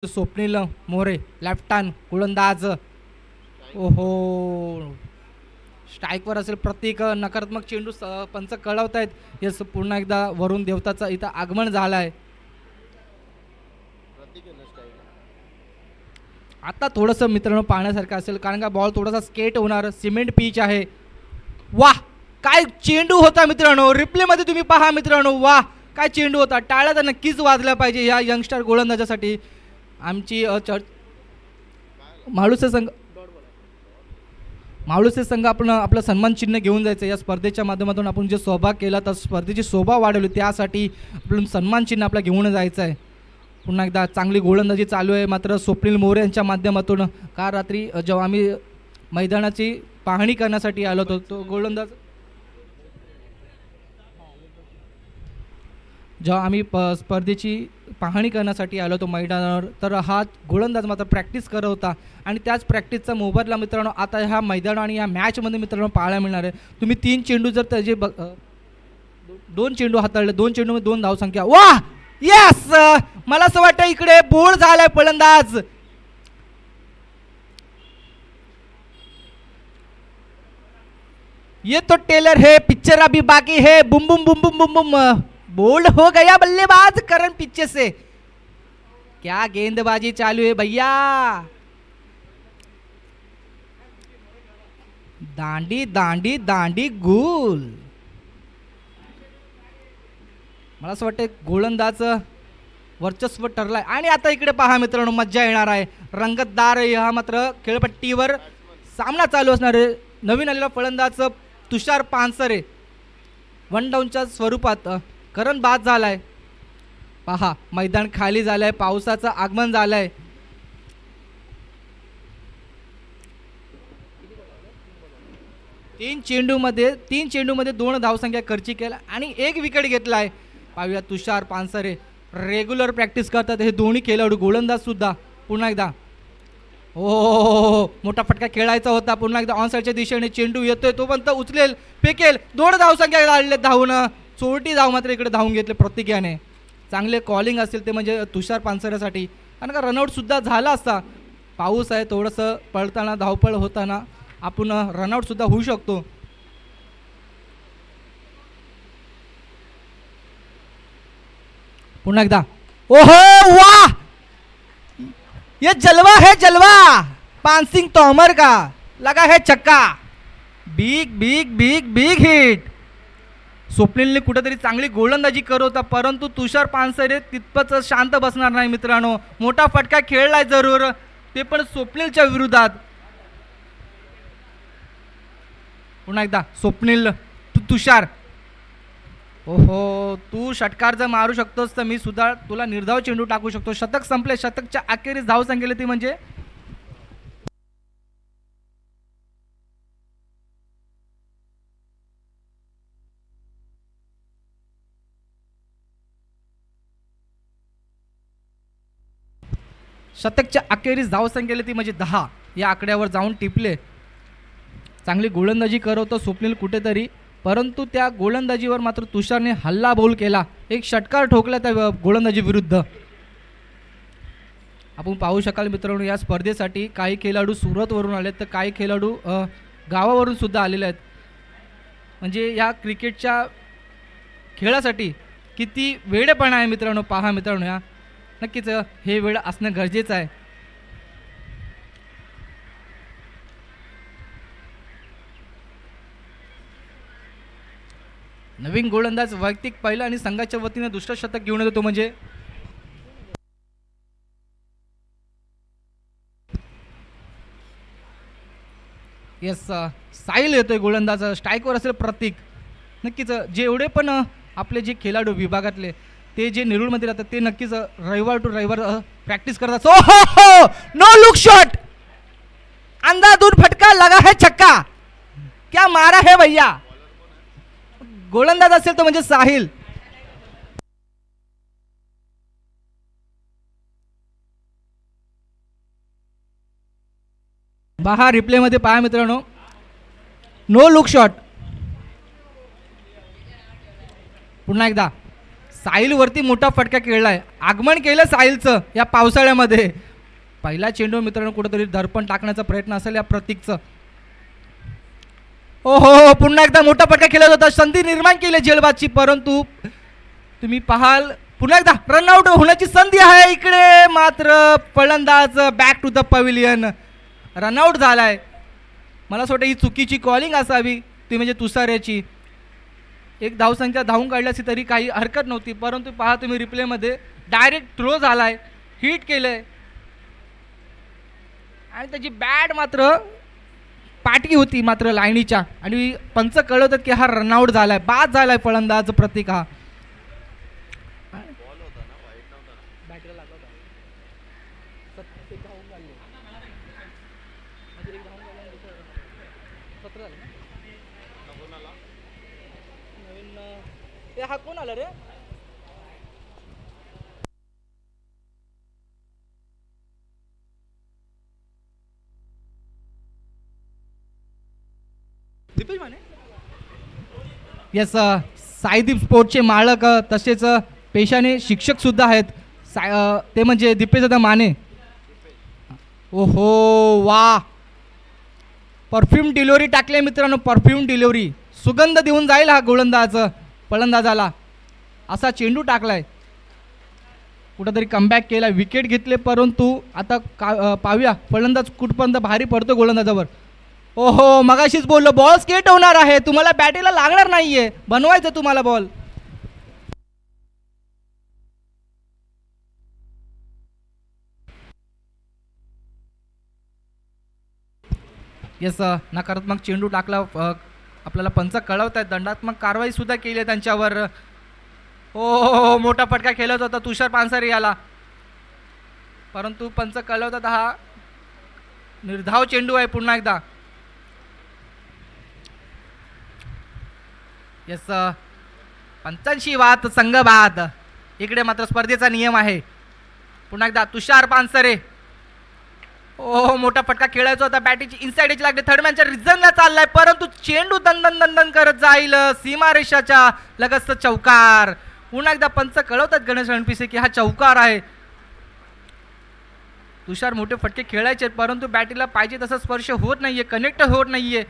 Swapnil More left hand गोलंदाज. ओहो, स्ट्राईकवर असेल प्रतीक. नकारात्मक चेंडू पंच कळवत आहेत. यस, पुन्हा एकदा वरुण देवताचं इथं आगमन झालं आहे. आता थोडंसं मित्रांनो पाहण्यासारखं असेल, कारण का बॉल थोडासा स्केट होणार. सिमेंट पिच आहे. वाह, काय चेंडू होता मित्रांनो. रिप्लेमध्ये तुम्ही पहा मित्रांनो. वाह, काय चेंडू होता. टाळ्या तर नक्कीच वाजल्या पाहिजे या यंगस्टर गोलंदाजासाठी. आमची माळुसे संघ आपण आपलं सन्मान चिन्ह घेऊन जायचं. या स्पर्धेच्या माध्यमातून आपण जे सहभाग केला तर स्पर्धेची शोभा वाढवली, त्यासाठी आपण सन्मान चिन्ह आपला घेऊन जायचं आहे. पुन्हा एकदा चांगली गोलंदाजी चालू आहे मात्र स्वप्नील मोरे यांच्या माध्यमातून. काल रात्री जेव्हा आम्ही मैदानाची पाहणी करण्यासाठी आलो होतो, तो गोलंदाज जेव्हा आम्ही स्पर्धेची पाहणी करण्यासाठी आलो होतो मैदानावर, तर हा गोलंदाज मात्र प्रॅक्टिस करत होता आणि त्याच प्रॅक्टिसचा मोबदला मित्रांनो आता ह्या मैदान आणि या मॅचमध्ये मित्रांनो पाहायला मिळणार आहे. तुम्ही 3 चेंडू जर त्याचे 2 चेंडू हाताळले, 2 चेंडूमध्ये 2 धावसंख्या. वाह, यस, मला असं वाटतं इकडे बोल्ड झालाय फलंदाज. ये तो टेलर है, पिक्चर अभी बाकी है. बुम बुम बुम बुम बुम बुम, बोल्ड हो गया बल्लेबाज करण पीछे से. क्या गेंदबाजी चालू है भैया. दांडी दांडी दांडी गुल. मला असं वाटतं गोलंदाज वर्चस्व ठरलाय. आणि आता इकडे पहा मित्रांनो, मज्जा येणार आहे. रंगतदार हा मात्र खेळपट्टीवर सामना चालू असणार आहे. नवीन आलेला फलंदाज तुषार पानसरे 1 डाऊनच्या स्वरूपात करण बाद झालाय. पहा, मैदान खाली झालंय, पावसाचं आगमन झालंय. तीन चेंडूमध्ये 2 धावसंख्या खर्ची केला आणि 1 विकेट घेतलाय. पाहूया, तुषार पानसरे रेग्युलर प्रॅक्टिस करतात हे दोन्ही खेळाडू. गोलंदाज सुद्धा पुन्हा एकदा. हो, मोठा फटका खेळायचा होता. पुन्हा एकदा ऑन साईडच्या दिशेने चेंडू येतोय, तो पण उचलेल, फेकेल. 2 धावसंख्या काढले धावून. चोरटी धाव मात्र इकडे धावून घेतले प्रत्येकाने. चांगले कॉलिंग असेल ते म्हणजे तुषार पानसरेसाठी, कारण का रनआउट सुद्धा झाला असता. पाऊस आहे, थोडंसं पळताना धावपळ होताना आपण रनआउट सुद्धा होऊ शकतो. पुन्हा एकदा. ओहो, वाह, ये जलवा है जलवा. पानसिंग तोमर का लगा है छक्का. Big big big big hit. स्वप्नीलने कुठेतरी चांगली गोलंदाजी करत होता, परंतु तुषार पानसरे तितपत शांत बसणार नाही मित्रांनो. मोठा फटका खेळलाय जरूर, ते पण स्वप्नीलच्या विरोधात. पुन्हा एकदा स्वप्नील, तुषार. ओहो, तू षटकार जर मारू शकतोस तर मी सुद्धा तुला निर्धाव चेंडू टाकू शकतो. शतक संपले. शतकच्या अखेरीस धाव संख्येला ती म्हणजे शतकच्या अखेरीस धावसंख्येला ती म्हणजे 10 या आकड्यावर जाऊन टिपले. चांगली गोलंदाजी करवतो स्वप्नील कुठेतरी, परंतु त्या गोलंदाजीवर मात्र तुषारने हल्ला बोल केला. एक षटकार ठोकला त्या गोलंदाजी विरुद्ध. आपण पाहू शकाल मित्रांनो, या स्पर्धेसाठी काही खेळाडू सुरतवरून आलेत तर काही खेळाडू गावावरून सुद्धा आलेले आहेत. म्हणजे या क्रिकेटच्या खेळासाठी किती वेळेपणा आहे मित्रांनो. पहा मित्रांनो, या नक्कीच हे वेळ असणं गरजेचं आहे. नवीन गोलंदाज वैयक्तिक पहिला आणि संघाच्या वतीने दुसरं शतक घेऊन येतो म्हणजे येस, साहिल येतोय गोलंदाज. स्ट्राईकवर असेल प्रतीक. नक्कीच जेवढे पण आपले जे खेळाडू विभागातले ते जे नेरूळमध्ये राहतात ते नक्कीच रविवार टू रविवार प्रॅक्टिस करतात. हो, नो लुक शॉट. अंधाधुंध फटका, लगा है छक्का. क्या मारा है भैया. गोलंदाज असेल तो म्हणजे साहिल. बाहेर रिप्ले मध्ये पहा मित्रांनो, नो लुक शॉट. पुन्हा एकदा साहिलवरती मोठा फटका खेळलाय, आगमन केलं साहिलचं या पावसाळ्यामध्ये. पहिला चेंडू मित्रांनो कुठेतरी दर्पण टाकण्याचा प्रयत्न असेल या प्रतीकचं. ओहो, पुन्हा एकदा मोठा फटका खेळत होता, संधी निर्माण केली झेलबादची, परंतु तुम्ही पाहाल पुन्हा एकदा रनआउट होण्याची संधी आहे इकडे, मात्र फलंदाज back to the pavilion, run out झालाय. मला असं वाटतं ही चुकीची कॉलिंग असावी ती म्हणजे तुषाऱ्याची. एक धावसंख्या धावून काढली असती तरी काही हरकत नव्हती, परंतु पहा तुम्ही रिप्लेमध्ये डायरेक्ट थ्रो झालाय, हिट केलंय आणि त्याची बॅट मात्र पाठी होती मात्र लाईनीच्या, आणि पंच कळवतात की हा रनआउट झालाय, बाद झालाय फलंदाज प्रतीक हा. हा कोण आला रे? दीपेश माने. येस, साईदीप स्पोर्टचे मालक तसेच पेशाने शिक्षक सुद्धा आहेत, ते म्हणजे दीपेश दादा माने. ओहो वा, परफ्यूम डिलिव्हरी टाकले मित्रांनो, परफ्यूम डिलिव्हरी, सुगंध देऊन जाईल हा गोलंदाज फलंदाजाला, असा चेंडू टाकलाय. कुठंतरी कमबॅक केला, विकेट घेतले, परंतु आता पाहूया फलंदाज कुठपर्यंत भारी पडतो गोलंदाजावर. ओहो, मगाशीच बोललो बॉल स्केट होणार आहे, तुम्हाला बॅटीला लागणार नाहीये, बनवायचं तुम्हाला बॉल. येस, नकारात्मक चेंडू टाकला, आपल्याला पंच कळवत आहेत, दंडात्मक कारवाई सुद्धा केली आहे त्यांच्यावर. ओ मोठा फटका खेळत होता तुषार पानसरे याला, परंतु पंच कळवतात हा निर्धाव चेंडू आहे पुन्हा एकदा. येस, पंचांशी वाद संघबाद, इकडे मात्र स्पर्धेचा नियम आहे. पुन्हा एकदा तुषार पानसरे, ओ मोठा फटका खेळायचा होता, बॅटीची इनसाइड एज लागली, थर्डमॅनच्या रिझनला चाललाय, परंतु चेंडू दंदन दंदन करत जाईल सीमारेषाच्या लगत चौकार. पुन्हा एकदा पंच कळवतात गणेश रणपिसे की हा चौकार आहे. तुषार मोठे फटके खेळायचे परंतु बॅटीला पाहिजे तसा स्पर्श होत नाहीये, कनेक्ट होत नाहीये.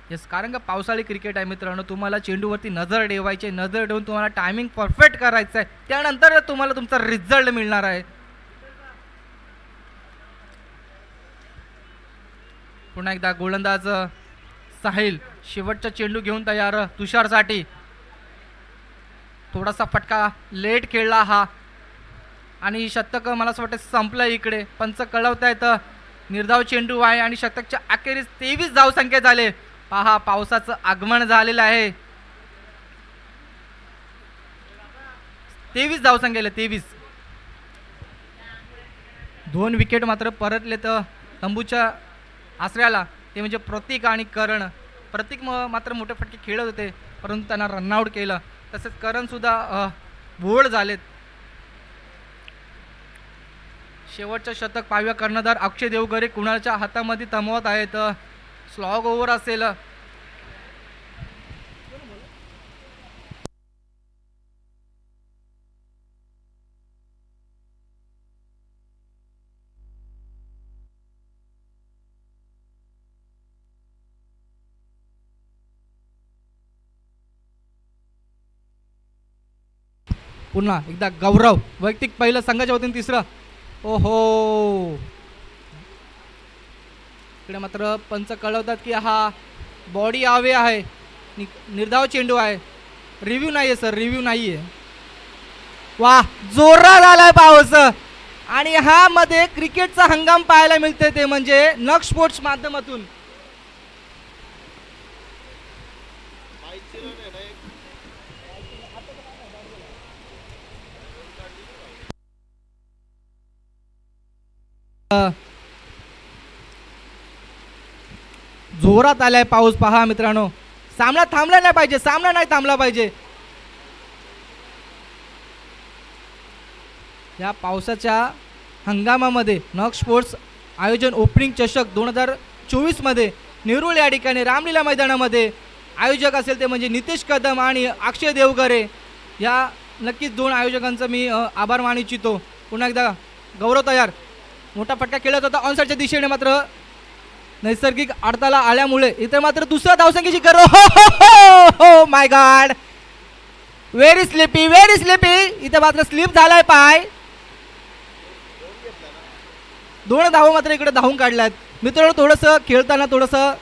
येस, कारण का पावसाळी क्रिकेट आहे मित्रांनो, तुम्हाला चेंडूवरती नजर ठेवायची, नजर ठेवून तुम्हाला टायमिंग परफेक्ट करायचं आहे, त्यानंतर तुम्हाला तुमचा रिझल्ट मिळणार आहे. पुन्हा एकदा गोलंदाज साहिल शेवटचा चेंडू घेऊन तयार तुषारसाठी. थोडासा फटका लेट खेळला हा आणि शतक मला असं वाटतं संपलं. इकडे पंच कळवतायत निर्धाव चेंडू आहे आणि शतकच्या अखेरीस 23 धावसंख्या झाले. पहा, पावसाचं आगमन झालेलं आहे. 23 धावसंख्या 23. 2 विकेट मात्र परतले तर तंबूच्या आसऱ्याला, ते म्हणजे प्रतीक आणि करण. प्रतीक मात्र मोठे फटके खेळत होते परंतु त्यांना रनआउट केलं, तसेच करण सुद्धा बोल्ड झालेत. शेवटचं शतक पाहाव्या कर्णधार अक्षय देवगरे कुणालच्या हातामध्ये थमवत आहेत. स्लॉग ओव्हर असेल. पुन्हा एकदा गौरव, वैयक्तिक पहिलं, संघाच्या वतीने तिसरं. ओहो, इकडे मात्र पंच कळवतात की हा बॉडी आवे आहे, निर्धाव चेंडू आहे, रिव्ह्यू नाहीये सर, रिव्ह्यू नाहीये. वा, जोरात आलाय पाऊस आणि हा मध्ये क्रिकेटचा हंगाम पाहायला मिळते, ते म्हणजे नक्ष स्पोर्ट्स माध्यमातून. जोरात आलाय पाऊस. पहा मित्रांनो, सामना थांबला नाही पाहिजे, सामना नाही थांबला पाहिजे. या पावसाच्या हंगामामध्ये नक्ष स्पोर्ट्स आयोजन ओपनिंग चषक 2024 मध्ये नेरूळ या ठिकाणी रामलीला मैदानामध्ये आयोजक असेल ते म्हणजे नितेश कदम आणि अक्षय देवगरे, या नक्कीच दोन आयोजकांचा मी आभार मानू इच्छितो. पुन्हा एकदा गौरव तयार, मोठा फटका खेळत होता ऑनसाईडच्या दिशेने, मात्र नैसर्गिक अडथळा आल्यामुळे इथे मात्र दुसऱ्या धावसंख्येची गरज. हो my God, very slippy, very slippy. इथे मात्र स्लिप झालाय पाय. 2 धावा मात्र इकडे धावून काढल्यात. मित्रांनो, थोडंसं खेळताना थोडंसं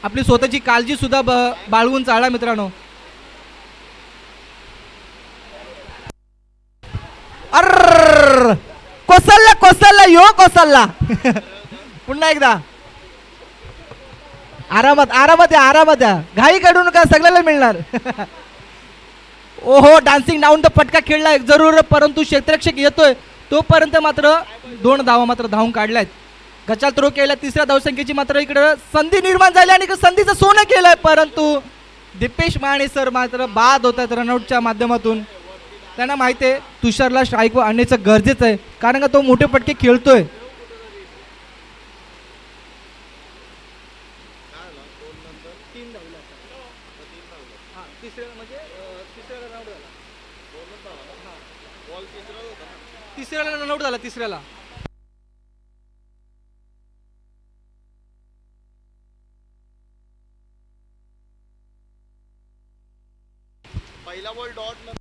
आपली स्वतःची काळजी सुद्धा बाळगून चाला मित्रांनो. अर कोसलला कोसलला यो कोसलला. पुन्हा एकदा आरामात आरामात या, आरामात या, घाई काढू नका, सगळ्याला मिळणार. ओहो, डान्सिंग डाऊन द फटका खेळलाय जरूर, परंतु क्षेत्ररक्षक येतोय तोपर्यंत मात्र 2 धावा मात्र धावून काढल्यात. गचाल थ्रो केला, तिसऱ्या धावसंख्येची मात्र इकडे संधी निर्माण झाली आणि संधीचं सोनं केलंय, परंतु दीपेश माने सर मात्र बाद होत आहेत रनआउटच्या माध्यमातून. त्यांना माहिती आहे तुषारला स्ट्राईकवर आणण्याचं गरजेचं आहे, कारण का तो मोठे फटके खेळतोय. तिसऱ्याला रनआउट झाला, तिसऱ्याला. पहिला बॉल डॉट.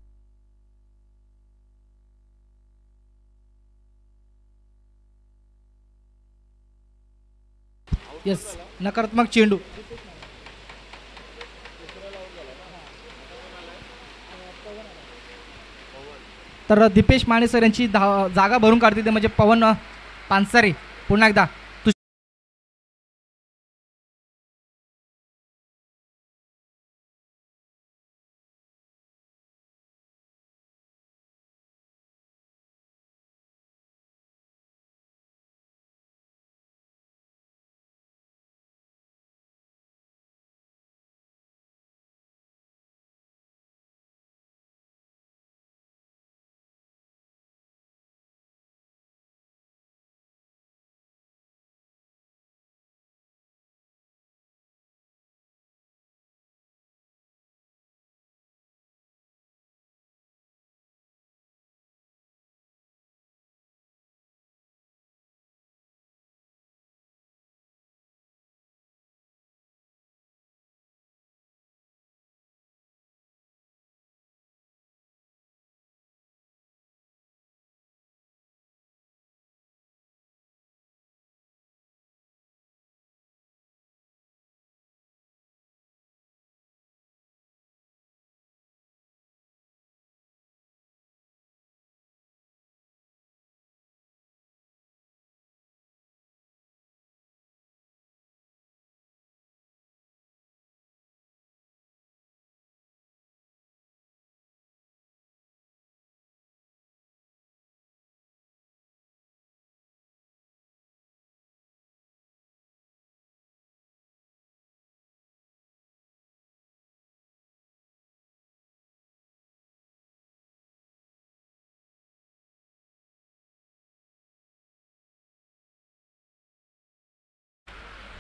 येस, नकारात्मक चेंडू. तर दीपेश माने सर यांची जागा भरून काढते ते म्हणजे पवन पानसरे. पुन्हा एकदा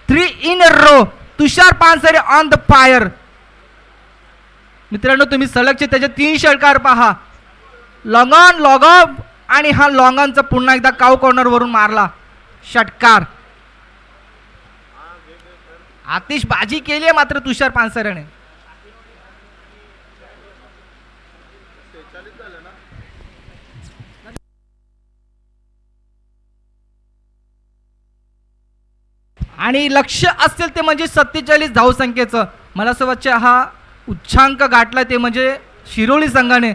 three in row Tushar Pansare on the fire. मित्रांनो, तुम्ही सलगचे त्याचे 3 षटकार पहा. लॉंग ऑन, लॉग ऑफ आणि हा लॉंग ऑनचा पुन्हा एकदा काव कॉर्नर वरून मारला षटकार. आतिषबाजी केली आहे मात्र तुषार पानसरेने. आणि लक्ष असेल ते म्हणजे 47 धावसंख्येचं. मला असं वाटतं हा उच्चांक गाठला ते म्हणजे शिरोळी संघाने.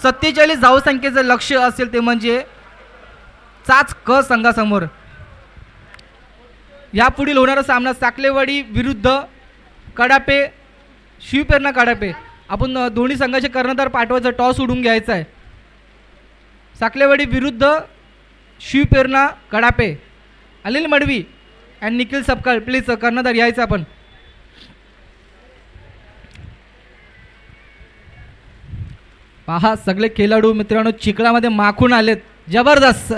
47 धावसंख्येचं लक्ष असेल ते म्हणजे चाच क संघासमोर. यापुढील होणारा सामना साकलेवाडी विरुद्ध कडापे, शिवप्रेरणा कडापे. आपण दोन्ही संघाचे कर्णधार पाठवायचं, टॉस उडून घ्यायचा आहे. साकलेवाडी विरुद्ध शिवप्रेरणा कडापे. अनिल मडवी आणि निखिल सपकाळ, प्लीज कर्णधार यायचं आपण. पहा सगळे खेळाडू मित्रांनो चिखलामध्ये माखून आलेत, जबरदस्त.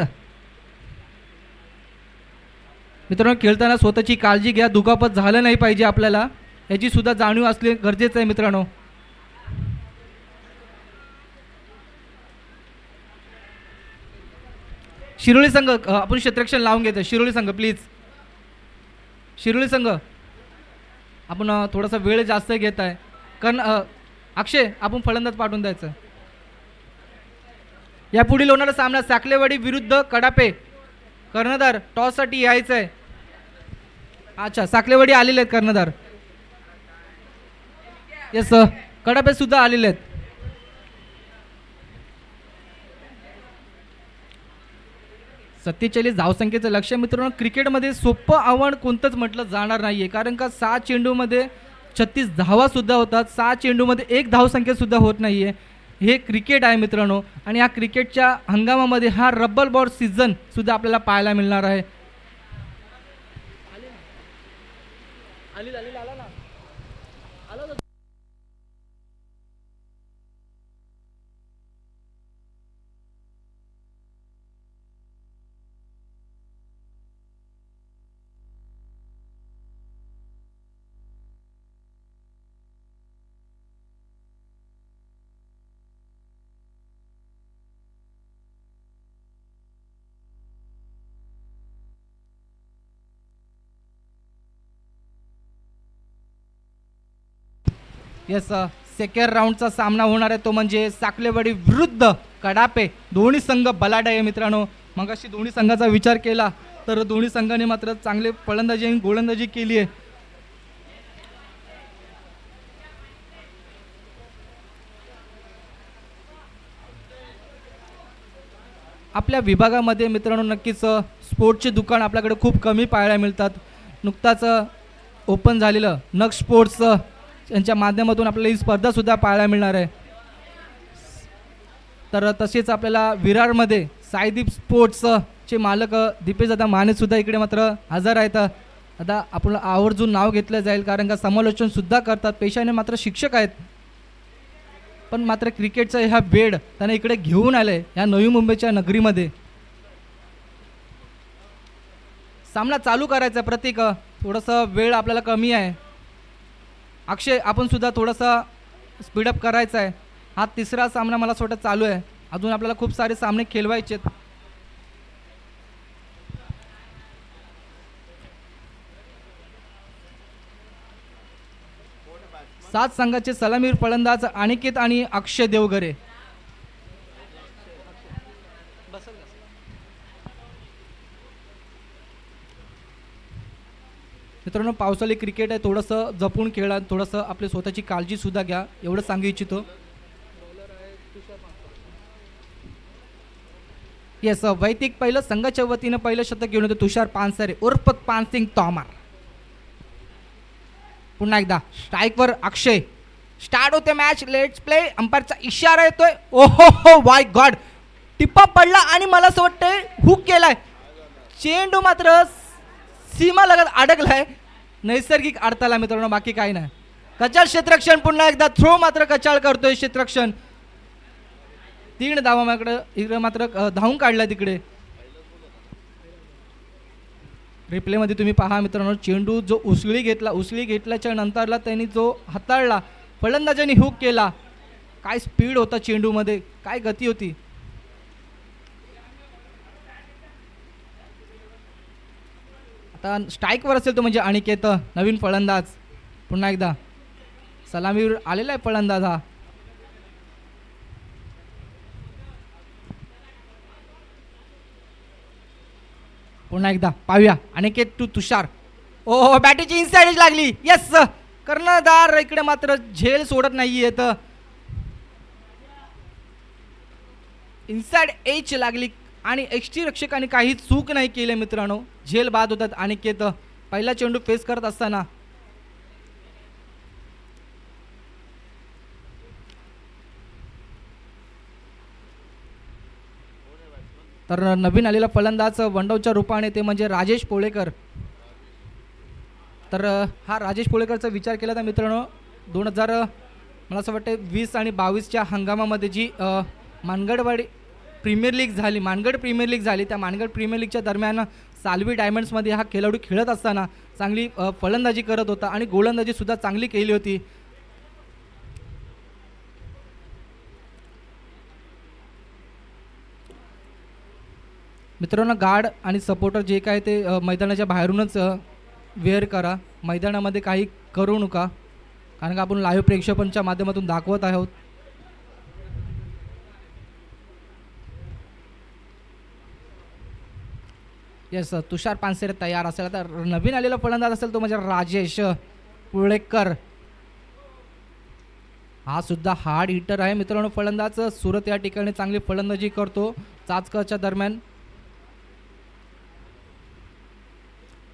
मित्रांनो खेळताना स्वतःची काळजी घ्या, दुखापत झालं नाही पाहिजे आपल्याला, याची सुद्धा जाणीव असणे गरजेचं आहे मित्रांनो. शिरोळी संघ आपण क्षेत्ररक्षण लावून घेतो. शिरोळी संघ प्लीज, शिरोळी संघ आपण थोडासा वेळ जास्त घेत आहे. अक्षय आपण फलंदाज पाठवून द्यायचं. यापुढील होणारा सामना साखलेवाडी विरुद्ध कडापे. कर्णधार टॉससाठी यायचं आहे. अच्छा, साखलेवाडी आलेले आहेत कर्णधार. येस, कडापे सुद्धा आलेले आहेत. सत्तेचाळीस धावसंख्येचं लक्ष्य. मित्रांनो क्रिकेटमध्ये सोपं आव्हान कोणतंच म्हटलं जाणार नाही आहे, कारण का 6 चेंडूमध्ये 36 धावा सुद्धा होतात. 6 चेंडूमध्ये 1 धावसंख्या सुद्धा होत नाही आहे. हे क्रिकेट आहे मित्रांनो, आणि या क्रिकेटच्या हंगामामध्ये हा रब्बल बॉल सीझन सुद्धा आपल्याला पाहायला मिळणार आहे. येस, सेकंड राऊंडचा सामना होणार आहे, तो म्हणजे साखलेवाडी विरुद्ध कडापे. दोन्ही संघ बलाढ्य आहे मित्रांनो. मग अशी दोन्ही संघाचा विचार केला तर दोन्ही संघाने मात्र चांगले फलंदाजी आणि गोलंदाजी केली आहे. आपल्या विभागामध्ये मित्रांनो नक्कीच स्पोर्ट्सचे दुकान आपल्याकडे खूप कमी पाहायला मिळतात. नुकताच ओपन झालेलं नग स्पोर्ट्स यांच्या माध्यमातून आपल्याला ही स्पर्धासुद्धा पाहायला मिळणार आहे. तर तसेच आपल्याला विरारमध्ये साईदीप स्पोर्ट्सचे मालक दीपेशदादा मानेसुद्धा इकडे मात्र हजर आहेत. आता आपलं आवर्जून नाव घेतलं जाईल, कारण का समालोचनसुद्धा करतात. पेशाने मात्र शिक्षक आहेत, पण मात्र क्रिकेटचा ह्या वेड त्यांना इकडे घेऊन आले ह्या नवी मुंबईच्या नगरीमध्ये. सामना चालू करायचा प्रतीक, थोडंसं वेळ आपल्याला कमी आहे. अक्षय आपण सुद्धा थोडासा स्पीडअप करायचा आहे. हा तिसरा सामना मला असं वाटतं चालू आहे, अजून आपल्याला खूप सारे सामने खेळवायचे आहेत. सात संघाचे सलामीवीर फलंदाज अनिकेत आणि अक्षय देवगरे. मित्रांनो पावसाळी क्रिकेट आहे, थोडंसं जपून खेळा, थोडंसं आपली स्वतःची काळजी सुद्धा घ्या, एवढं सांगू इच्छितो. येस, वैदिक पहिलं संघाच्या वतीनं पहिलं शतक घेऊन होतं तुषार पानसरे उर्फ पानसिंग तोमर. पुन्हा एकदा स्ट्राईकवर अक्षय. स्टार्ट होते मॅच, लेट्स प्ले. अंपायरचा इशारा येतोय. ओहो हो वाय गॉड, टिप्पा पडला आणि मला असं वाटतंय हुक केलाय. चेंडू मात्र सीमा लगत अडकलाय, नैसर्गिक अडथळा मित्रांनो, बाकी काही नाही. कचाळ क्षेत्ररक्षण, पुन्हा एकदा थ्रो मात्र कचाळ करतोय क्षेत्ररक्षण. 3 धावाकडे इकडे मात्र धावून काढला तिकडे. रिप्लेमध्ये तुम्ही पहा मित्रांनो, चेंडू जो उसळी घेतल्याच्या नंतरला त्यांनी जो हाताळला, फलंदाजांनी हुक केला. काय स्पीड होता चेंडूमध्ये, काय गती होती. आता स्ट्राईकवर असेल तो म्हणजे अनिकेत, नवीन फलंदाज. पुन्हा एकदा सलामीवर आलेला आहे फलंदाज हा. पुन्हा एकदा पाहूया अनिकेत टू तुषार. ओ बॅटीची इनसाइड लागली. यस, कर्णधार इकडे मात्र झेल सोडत नाहीये. तर इनसाइड एज लागली आणि एक्स्ट्री रक्षकाने काही चूक नाही केली मित्रांनो, झेल बाद होतात. अनिकेत पहिला चेंडू फेस करत असताना तर नवीन आलेला फलंदाज वनडाऊनच्या रूपाने ते म्हणजे राजेश पोळेकर. तर हा राजेश पोळेकरचा विचार केला तर मित्रांनो 2000 मला असं वाटतं 20 आणि 22च्या हंगामामध्ये जी मानगड प्रीमियर लीग झाली, त्या मानगड प्रीमियर लीगच्या दरम्यान साल्वी डायमंड्समध्ये हा खेळाडू खेळत असताना चांगली फलंदाजी करत होता आणि गोलंदाजी सुद्धा चांगली केली होती. मित्रांनो, गार्ड आणि सपोर्टर जे काय ते मैदानाच्या बाहेरूनच वेअर करा, मैदानामध्ये काही करू नका, कारण का आपण लाईव्ह प्रेक्षकांच्या माध्यमातून दाखवत आहोत. येस, तुषार पानसरे तयार असेल. आता नवीन आलेला फलंदाज असेल तो म्हणजे राजेश पुळेकर. हा सुद्धा हार्ड हिटर आहे मित्रांनो. फलंदाज सुरत या ठिकाणी चांगली फलंदाजी करतो चाचकाच्या दरम्यान.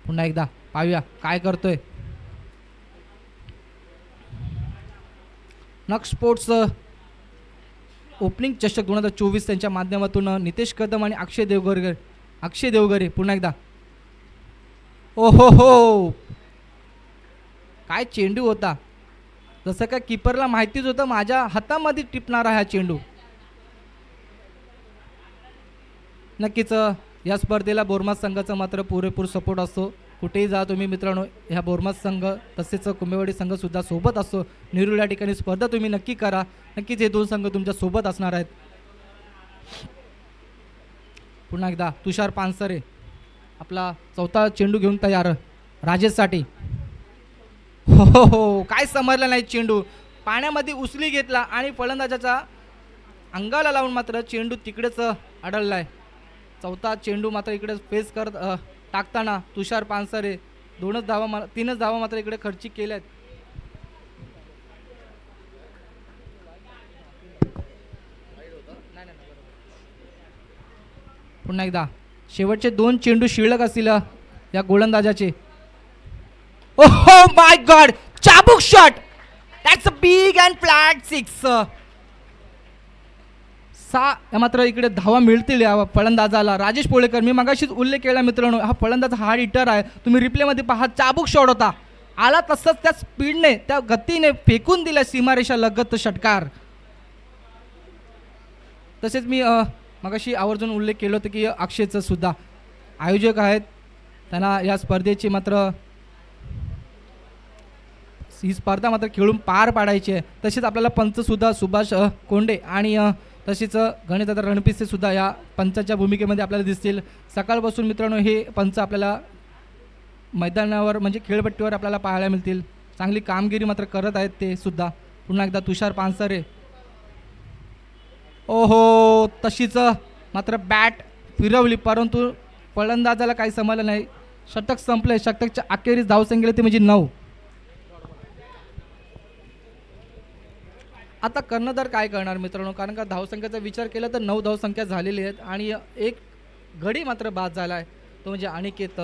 पुन्हा एकदा पाहूया काय करतोय. नक्स स्पोर्ट्स ओपनिंग चषक 2024 त्यांच्या माध्यमातून नितेश कदम आणि अक्षय देवगरे पुन्हा एकदा. ओहो हो, काय चेंडू होता. जसं काय किपरला माहितीच होतं माझ्या हातामध्ये टिपणार आहे हा चेंडू. नक्कीच या स्पर्धेला बोरमास संघाचा मात्र पुरेपूर सपोर्ट असतो. कुठेही जा तुम्ही मित्रांनो, ह्या बोरमास संघ तसेच कुंभेवाडी संघ सुद्धा सोबत असतो. नेरूळ या ठिकाणी स्पर्धा तुम्ही नक्की करा. नक्कीच हे दोन संघ तुमच्या सोबत असणार आहेत. पुन्हा एकदा तुषार पानसरे आपला चौथा चेंडू घेऊन तयार राजेशसाठी. हो हो हो, काय समजलं नाही. चेंडू पाण्यामध्ये उचली घेतला आणि फलंदाजाच्या अंगाला लावून मात्र चेंडू तिकडेच अडललाय. चौथा चेंडू मात्र इकडे फेस करत टाकताना तुषार पानसरे 3च धावा मात्र इकडे खर्ची केल्यात. पुन्हा एकदा शेवटचे 2 चेंडू शिल्लक असतील या गोलंदाजाचे. ओहो माय गॉड, चाबूक shot. That's a big and flat 6. मात्र इकडे धावा मिळतील या फलंदाजाला. राजेश पोळेकर, मी मगाशीच उल्लेख केला मित्रांनो, हा फलंदाज हार्ड हिटर आहे. तुम्ही रिप्लेमध्ये पहा, चाबूक शॉट होता. आला तसंच त्या स्पीडने त्या गतीने फेकून दिला सीमारेषा लगत षटकार. तसेच मी मगाशी आवर्जून उल्लेख केला होता की अक्षयचं सुद्धा आयोजक आहेत, त्यांना या स्पर्धेची मात्र ही स्पर्धा मात्र खेळून पार पाडायची आहे. तसेच आपल्याला पंच सुद्धा सुभाष कोंडे आणि तसेच गणेशदादा रणपिसे सुद्धा या पंचाच्या भूमिकेमध्ये आपल्याला दिसतील. सकाळपासून मित्रांनो हे पंच आपल्याला मैदानावर म्हणजे खेळपट्टीवर आपल्याला पाहायला मिळतील. चांगली कामगिरी मात्र करत आहेत ते सुद्धा. पुन्हा एकदा तुषार पानसरे. ओहो, तशीच मात्र बॅट फिरवली परंतु फलंदाजाला काही समजलं नाही. षटक संपले. षटकच्या अखेरीस धावसंख्या ते म्हणजे 9. आता कर्णधार काय करणार मित्रांनो, कारण का धावसंख्येचा विचार केला तर 9 धावसंख्या झालेली आहेत आणि एक गडी मात्र बाद झाला आहे, तो म्हणजे अनिकेत.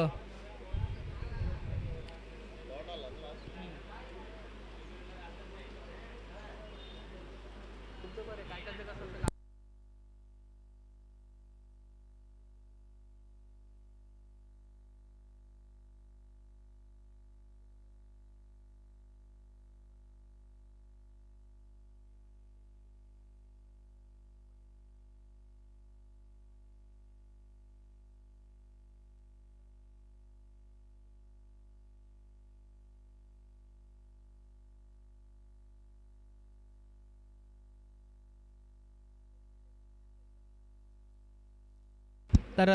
तर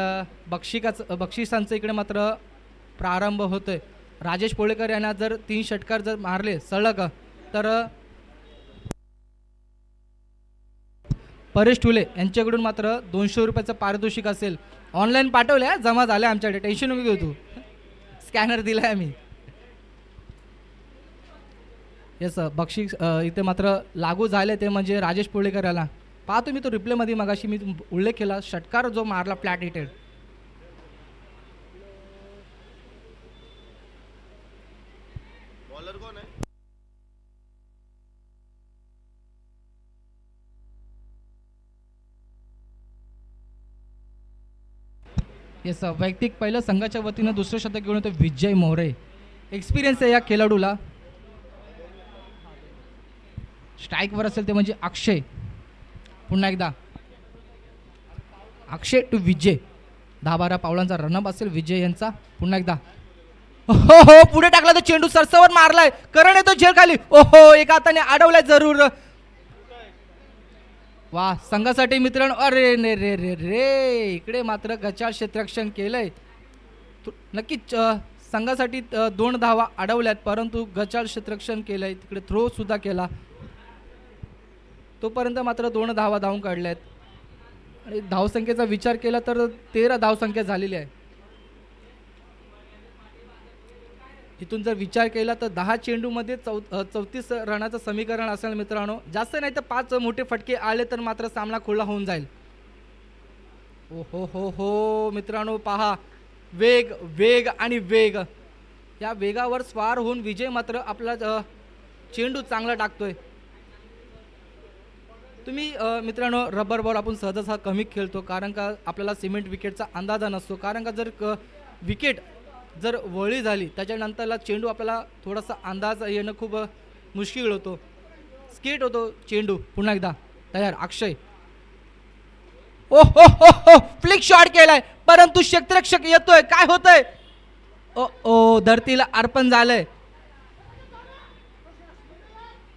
बक्षिसांचं इकडे मात्र प्रारंभ होतोय. राजेश पोळेकर यांना जर 3 षटकार जर मारले सलग तर परेश ठुले यांच्याकडून मात्र 200 रुपयाचं पारितोषिक असेल. ऑनलाईन पाठवले, जमा झाले आमच्याकडे, टेन्शन नको घेऊ तू. स्कॅनर दिलाय आम्ही. येस, बक्षीस इथे मात्र लागू झाले ते म्हणजे राजेश पोळेकर याला. पाहतो मी तो रिप्लेमध्ये मगाशी मी उल्लेख केला, षटकार जो मारला फ्लॅट हिटेड. बॉलर कोण आहे? येस, वैयक्तिक पहिलं संघाच्या वतीनं दुसरं शतक घेऊन येतो विजय मोरे. एक्सपिरियन्स आहे या खेळाडूला. स्ट्राईकवर असेल ते म्हणजे अक्षय. पुन्हा एकदा अक्षय टू विजय. 10-12 पावलांचा रनअप असेल विजय यांचा. पुन्हा एकदा हो हो पुढे टाकला तो चेंडू सरसवर मारलाय. करण येतो झेल खाली. ओहो एका हाताने अडवलाय जरूर. वा संघासाठी मित्रांनो अरे ने रे रे रे इकडे मात्र गचाळ क्षेत्ररक्षण केलंय. नक्कीच संघासाठी 2 धावा अडवल्यात परंतु गचाळ क्षेत्ररक्षण केलंय. तिकडे थ्रो सुद्धा केला तोपर्यंत मात्र 2 धावा धावून काढल्यात. आणि धावसंख्येचा विचार केला तर 13 धावसंख्या झालेली आहे. इथून जर विचार केला तर 10 चेंडूमध्ये 34 रनाचं समीकरण असेल मित्रांनो. जास्त नाही तर 5 मोठे फटके आले तर मात्र सामना खुला होऊन जाईल. ओ हो हो हो मित्रांनो पहा वेग वेग आणि वेग. या वेगावर स्वार होऊन विजय मात्र आपला चेंडू चांगला टाकतोय. तुम्ही मित्रांनो रबर बॉल आपण सहजासहज कमी खेळतो कारण का आपल्याला सिमेंट विकेटचा अंदाजा नसतो. कारण का जर विकेट जर वळी झाली त्याच्यानंतरला चेंडू आपल्याला थोडासा अंदाज येणं खूप मुश्किल होतो. स्केट होतो चेंडू. पुन्हा एकदा तयार अक्षय. ओ हो हो हो फ्लिक शॉट केलाय परंतु क्षेत्ररक्षक येतोय. काय होतंय. ओ ओ धरतीला अर्पण झालंय.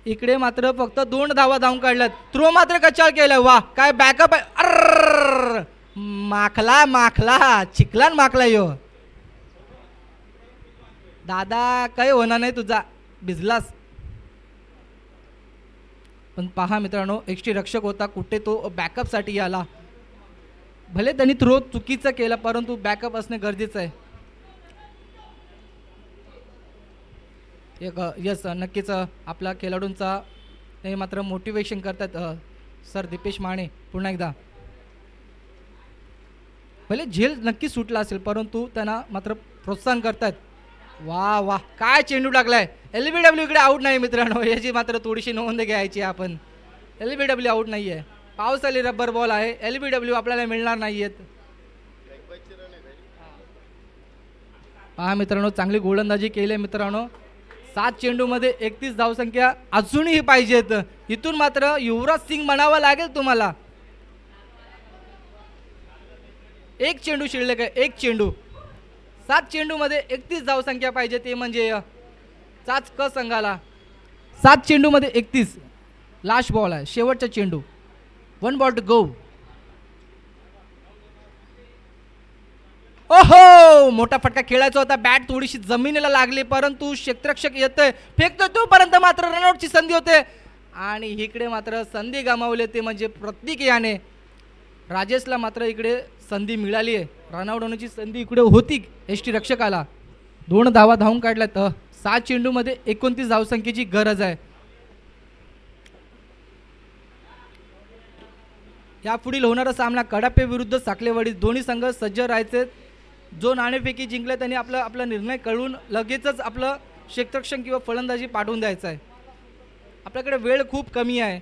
इकडे मात्र फक्त 2 धावा धावून काढल्यात. थ्रो मात्र कचाळ केलाय. वा काय बॅकअप आहे. अर्र माखला माखला चिखलान माखला यो. दादा काही होणार नाही तुझा भिजलास. पण पहा मित्रांनो एक्स्ट्री रक्षक होता कुठे तो बॅकअप साठी आला. भले त्यांनी थ्रो चुकीचा केला परंतु बॅकअप असणे गरजेचं आहे. एक यस नक्कीच आपल्या खेळाडूंचा हे मात्र मोटिवेशन करतात सर दीपेश माने. पुन्हा एकदा भले झेल नक्की सुटला असेल परंतु त्यांना मात्र प्रोत्साहन करतात. वा वा काय चेंडू टाकलाय. LBW इकडे आऊट नाही मित्रांनो. याची मात्र थोडीशी नोंद घ्यायची आपण. LBW आऊट नाही आहे. पावसाळी रबर बॉल आहे. LBW आपल्याला मिळणार नाहीयेत. पहा मित्रांनो चांगली गोलंदाजी केली मित्रांनो. 7 चेंडूमध्ये 31 धावसंख्या अजूनही पाहिजेत. इथून मात्र युवराज सिंग म्हणावं लागेल तुम्हाला. एक चेंडू शिल्लक आहे. एक चेंडू. 7 चेंडूमध्ये 31 धावसंख्या पाहिजे ते म्हणजे चाच क संघाला. 7 चेंडूमध्ये 31 लास्ट बॉल आहे शेवटचा चेंडू. 1 बॉल टू गो. ओहो मोठा फटका खेळायचा होता. बॅट थोडीशी जमिनीला लागली परंतु क्षेत्ररक्षक येतोय फेकतो तोपर्यंत मात्र रनआउटची संधी होते. आणि इकडे मात्र संधी गमावले ते म्हणजे प्रतीक याने. राजेशला मात्र इकडे संधी मिळाली आहे. रनआउट होण्याची संधी इकडे होती एसटी रक्षकाला. 2 धावा धावून काढल्यात. 7 चेंडूमध्ये 29 धावसंख्येची गरज आहे. यापुढील होणारा सामना कडापे विरुद्ध साखलेवाडी. दोन्ही संघ सज्ज राहायचे. जो नाणेफेकी जिंकला त्यांनी आपला निर्णय कळून लगेचच आपलं क्षेत्ररक्षण किंवा फलंदाजी पाठवून द्यायचं आहे. आपल्याकडे वेळ खूप कमी आहे.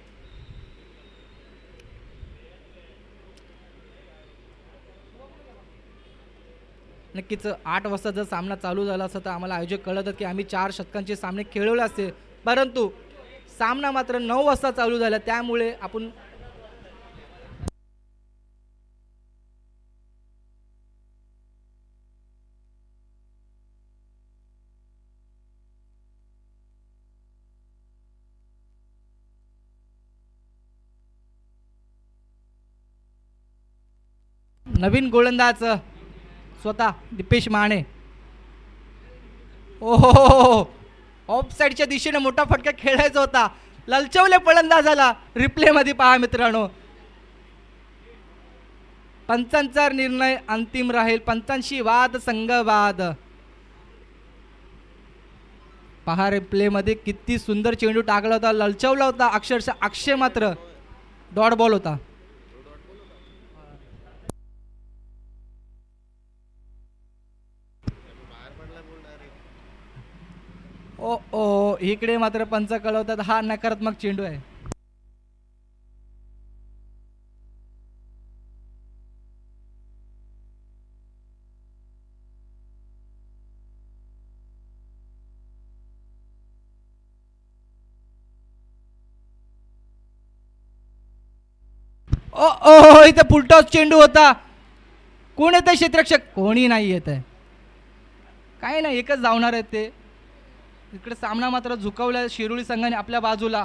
नक्कीच 8 वाजता जर सामना चालू झाला असता तर आम्हाला आयोजक कळत की आम्ही 4 षटकांचे सामने खेळवले असते परंतु सामना मात्र 9 वाजता चालू झाला. त्यामुळे आपण नवीन गोलंदाज स्वतः दीपेश माने. ओहो ऑफ साईडच्या दिशेने मोठा फटका खेळायचा होता. ललचवले फलंदाजाला. रिप्ले मध्ये पहा मित्रांनो. पंचांचा निर्णय अंतिम राहील. पंचांशी वाद संघवाद. पहा रिप्ले मध्ये किती सुंदर चेंडू टाकला होता. ललचवला होता अक्षरशः. अक्षय मात्र डॉट बॉल होता. ओ ओ इकडे मात्र पंच कळवतात हा नकारात्मक चेंडू आहे. ओ ओ इथे फुलटॉस चेंडू होता. कोण येत आहे क्षेत्ररक्षक? कोणी नाही येत आहे. काय नाही, एकच धावणार आहेत ते. इकडे सामना मात्र झुकवला शिरोळी संघाने आपल्या बाजूला.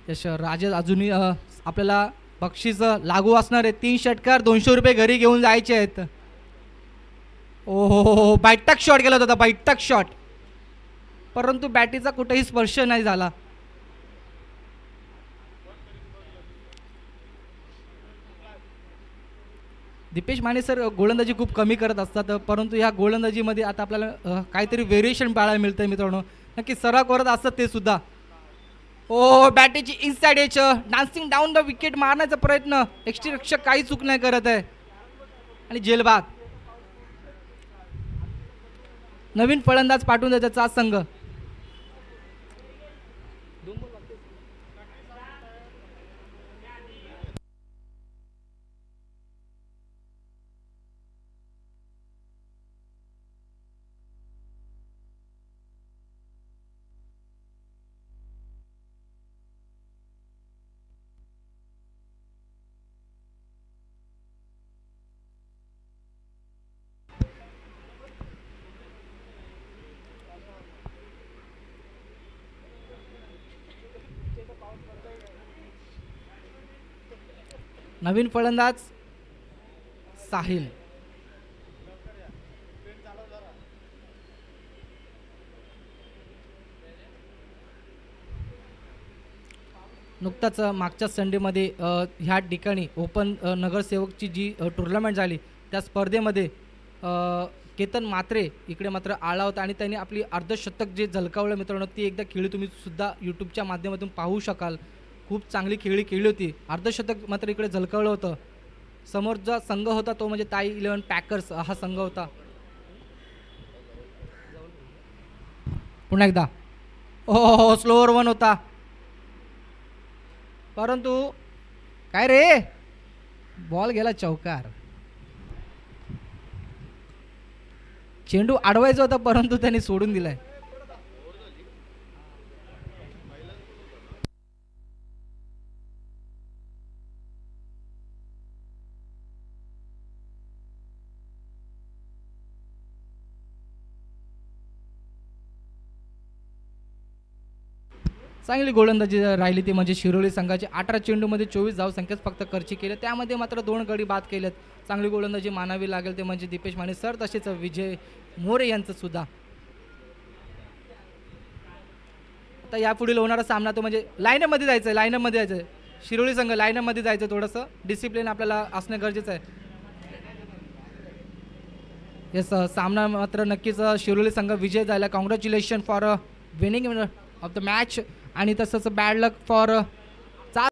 यश राजे अजूनही आपल्याला बक्षीस लागू असणार आहे. 3 षटकार 200 रुपये घरी घेऊन जायचे आहेत. ओहो, बैठक शॉट गेला होता, बैठक शॉट, परंतु बॅटीचा कुठेही स्पर्श नाही झाला. दीपेश माने सर गोलंदाजी खूप कमी करत असतात, परंतु ह्या गोलंदाजीमध्ये आता आपल्याला काहीतरी व्हेरिएशन पाहायला मिळतं आहे मित्रांनो. नक्की सराव करत असतात ते सुद्धा. ओ बॅटीची inside edge, dancing down the wicket मारण्याचा प्रयत्न. यष्टीरक्षक काही चूक नाही करत आहे आणि जेलबाद. नवीन फलंदाज पाठवून द्या त्याचा संघ. नवीन फलंदाज साहिल. नुकताच मागच्या संडेमध्ये ह्या ठिकाणी ओपन नगरसेवकची जी टुर्नामेंट झाली त्या स्पर्धेमध्ये केतन मात्रे इकडे मात्र आला होता आणि त्यांनी आपली अर्धशतक जे झलकावलं मित्रांनो, ती एकदा खेळी तुम्ही सुद्धा यूट्यूबच्या माध्यमातून पाहू शकाल. खूप चांगली खेळी केली होती. अर्धशतक मात्र इकडे झलकावलं होतं. समोर जो संघ होता तो म्हणजे ताई 11 पॅकर्स हा संघ होता. पुन्हा एकदा हो, स्लोअर 1 होता, परंतु काय रे, बॉल गेला चौकार. चेंडू अडवायचा होता परंतु त्यांनी सोडून दिलाय. चांगली गोलंदाजी राहिली ती म्हणजे शिरोळी संघाची. 18 चेंडूमध्ये 24 धावसंख्याच फक्त खर्ची केले, त्यामध्ये मात्र 2 गडी बाद केलेत. चांगली गोलंदाजी मानावी लागेल ते म्हणजे दीपेश माने सर, तसेच विजय मोरे यांचं सुद्धा. आता यापुढील होणारा सामना तो म्हणजे लाईनअपमध्ये जायचं आहे, लाईनअपमध्ये जायचं आहे. शिरोळी संघ लाईनअपमध्ये जायचं आहे. थोडंसं डिसिप्लिन आपल्याला असणं गरजेचं आहे. येस, सामना मात्र नक्कीच शिरोळी संघ विजय झाला. Congratulation for winning of the match आणि तसंच बॅड लक फॉर